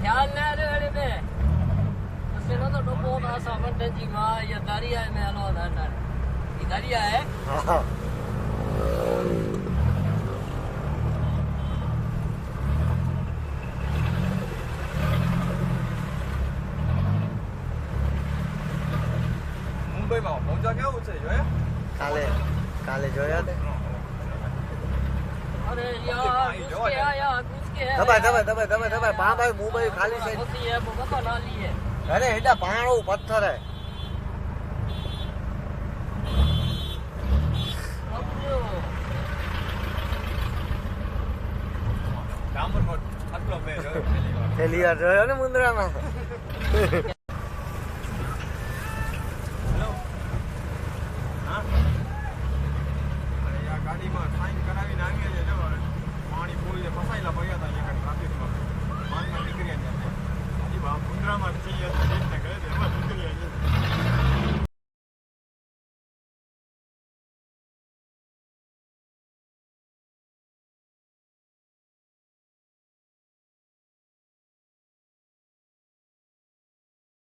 ख्याल ना रे में उससे ना तो डोपो ना सामान टंजी मां या दरिया में आलो ना ना ये दरिया है હા મુંબઈમાં મોજા કેવું છે જોયે કાલે જોયા ને अरे यार उसके आया उसके है દબાય ભાઈ મુંબઈ ખાલી છે होती है वो बता नाली है અરે એડા પાણું પથ્થર હે अब जो ડામરનો આટલો મેં જોયો પહેલી વાર પેલી વાર જોયો ને મુંદ્રામાં